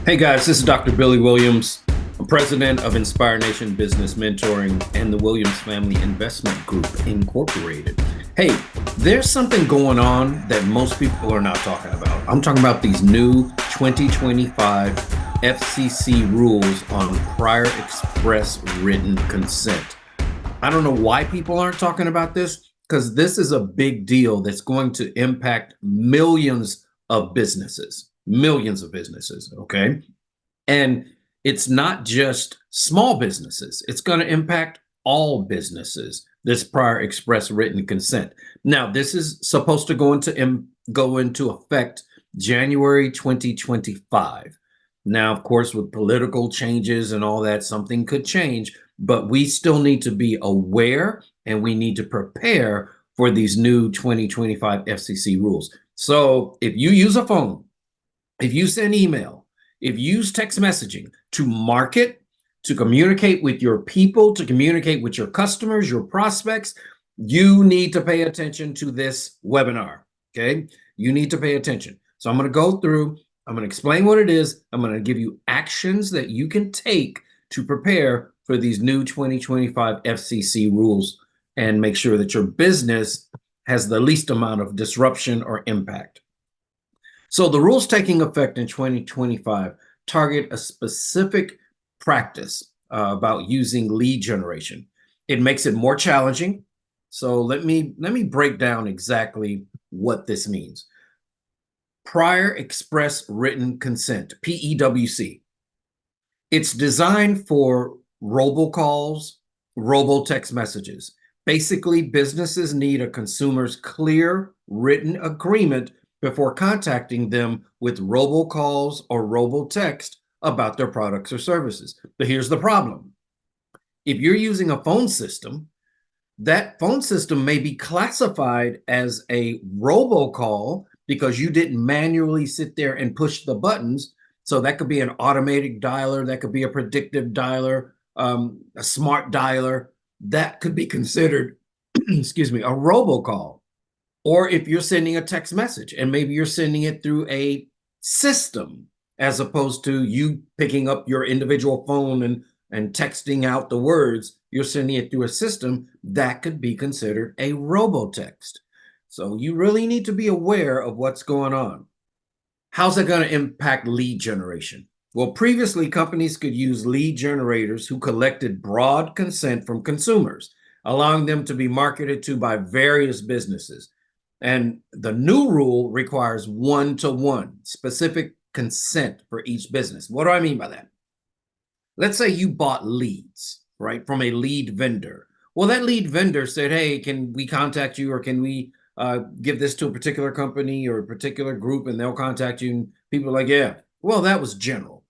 Hey guys, this is Dr. Billy Williams. I'm president of Inspire Nation Business Mentoring and the Williams Family Investment Group Incorporated. Hey, there's something going on that most people are not talking about. I'm talking about these new 2025 FCC rules on prior express written consent. I don't know why people aren't talking about this, because this is a big deal that's going to impact millions of businesses, okay? And it's not just small businesses. It's going to impact all businesses, this prior express written consent. Now, this is supposed to go into effect January 2025. Now, of course, with political changes and all that, something could change, but we still need to be aware and we need to prepare for these new 2025 FCC rules. So if you use a phone, if you send email, if you use text messaging to market, to communicate with your people, to communicate with your customers, your prospects, you need to pay attention to this webinar, okay? You need to pay attention. So I'm going to go through, I'm going to explain what it is. I'm going to give you actions that you can take to prepare for these new 2025 FCC rules and make sure that your business has the least amount of disruption or impact. So the rules taking effect in 2025 target a specific practice about using lead generation. It makes it more challenging. So let me break down exactly what this means. Prior express written consent, PEWC. It's designed for robocalls, robotext messages. Basically, businesses need a consumer's clear written agreement before contacting them with robocalls or robotext about their products or services. But here's the problem. If you're using a phone system, that phone system may be classified as a robocall because you didn't manually sit there and push the buttons. So that could be an automatic dialer, that could be a predictive dialer, a smart dialer. That could be considered, excuse me, a robocall. Or if you're sending a text message and maybe you're sending it through a system as opposed to you picking up your individual phone and texting out the words, you're sending it through a system, that could be considered a robotext. So you really need to be aware of what's going on. How's that going to impact lead generation? Well, previously companies could use lead generators who collected broad consent from consumers, allowing them to be marketed to by various businesses. And the new rule requires one-to-one specific consent for each business. What do I mean by that? Let's say you bought leads, right, from a lead vendor. Well, that lead vendor said, hey, can we contact you, or can we give this to a particular company or a particular group, and they'll contact you. And people are like, yeah, well, that was general.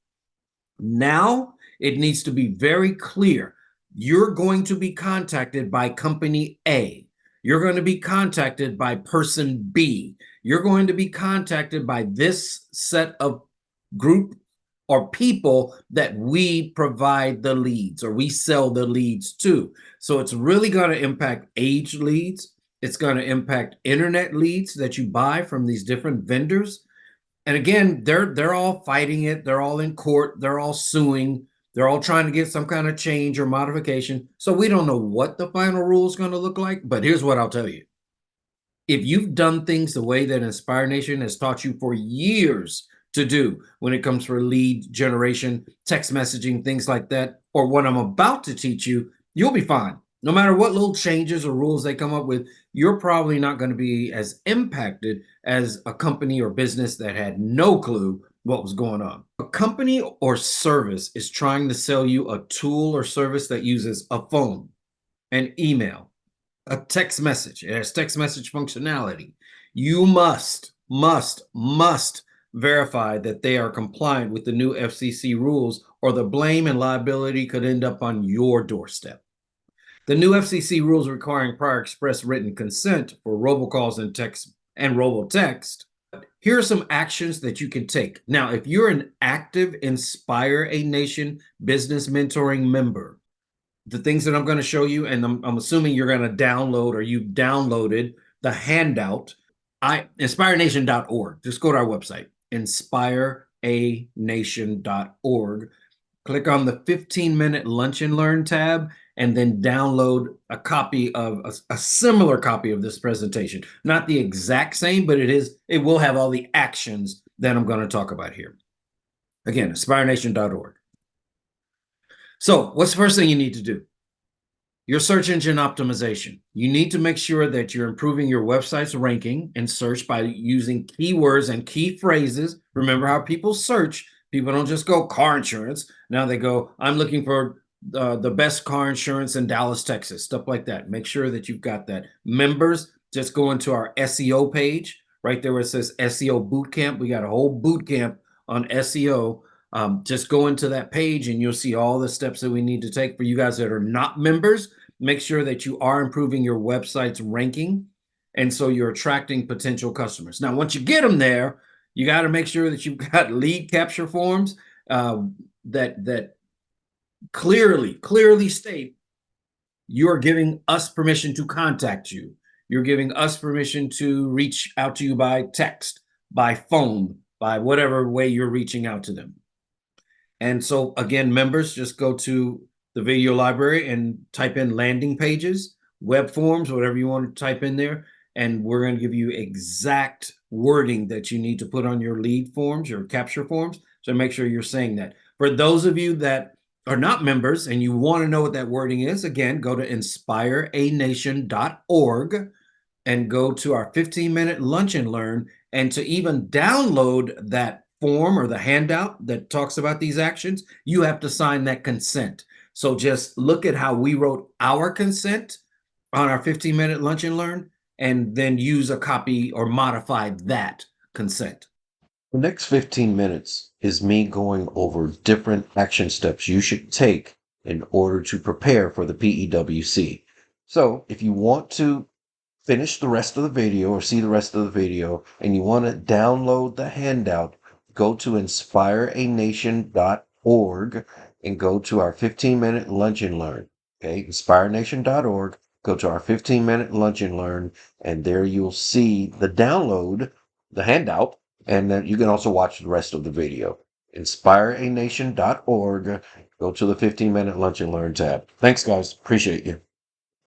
Now it needs to be very clear. You're going to be contacted by company A. You're going to be contacted by person B. You're going to be contacted by this set of group or people that we provide the leads or we sell the leads to. So it's really going to impact age leads. It's going to impact internet leads that you buy from these different vendors. And again, they're all fighting it. They're all in court. They're all suing. They're all trying to get some kind of change or modification. So we don't know what the final rule is going to look like, but here's what I'll tell you. If you've done things the way that Inspire Nation has taught you for years to do when it comes for lead generation, text messaging, things like that, or what I'm about to teach you, you'll be fine. No matter what little changes or rules they come up with, you're probably not going to be as impacted as a company or business that had no clue what was going on. A company or service is trying to sell you a tool or service that uses a phone, an email, a text message. It has text message functionality. You must verify that they are compliant with the new FCC rules, or the blame and liability could end up on your doorstep. The new FCC rules requiring prior express written consent for robocalls and robotext. Here are some actions that you can take. Now, if you're an active Inspire a Nation business mentoring member, the things that I'm going to show you, and I'm assuming you're going to download or you've downloaded the handout, inspirenation.org. Just go to our website, Inspire inspireanation.org. Click on the 15-minute Lunch and Learn tab, and then download a copy of a similar copy of this presentation. Not the exact same, but it will have all the actions that I'm going to talk about here. Again, inspireanation.org. So what's the first thing you need to do? Your search engine optimization. You need to make sure that you're improving your website's ranking in search by using keywords and key phrases. Remember how people search. People don't just go car insurance. Now they go, I'm looking for the best car insurance in Dallas, Texas, stuff like that. Make sure that you've got that. Members, just go into our SEO page right there where it says SEO Bootcamp. We got a whole bootcamp on SEO. Just go into that page and you'll see all the steps that we need to take. For you guys that are not members, make sure that you are improving your website's ranking, and so you're attracting potential customers. Now, once you get them there, you got to make sure that you've got lead capture forms that clearly state you're giving us permission to contact you. You're giving us permission to reach out to you by text, by phone, by whatever way you're reaching out to them. And so again, members, just go to the video library and type in landing pages, web forms, whatever you want to type in there. And we're going to give you exact wording that you need to put on your lead forms, your capture forms. So make sure you're saying that. For those of you that are not members and you want to know what that wording is, again, go to inspireanation.org and go to our 15-minute Lunch and Learn. And to even download that form or the handout that talks about these actions, you have to sign that consent. So just look at how we wrote our consent on our 15-minute Lunch and Learn, and then use a copy or modify that consent. The next 15 minutes is me going over different action steps you should take in order to prepare for the PEWC. So if you want to finish the rest of the video or see the rest of the video and you want to download the handout, go to inspireanation.org and go to our 15-minute Lunch and Learn. Okay, inspireanation.org. Go to our 15-minute Lunch and Learn, and there you'll see the download, the handout, and then you can also watch the rest of the video. Inspireanation.org. Go to the 15-minute Lunch and Learn tab. Thanks, guys. Appreciate you.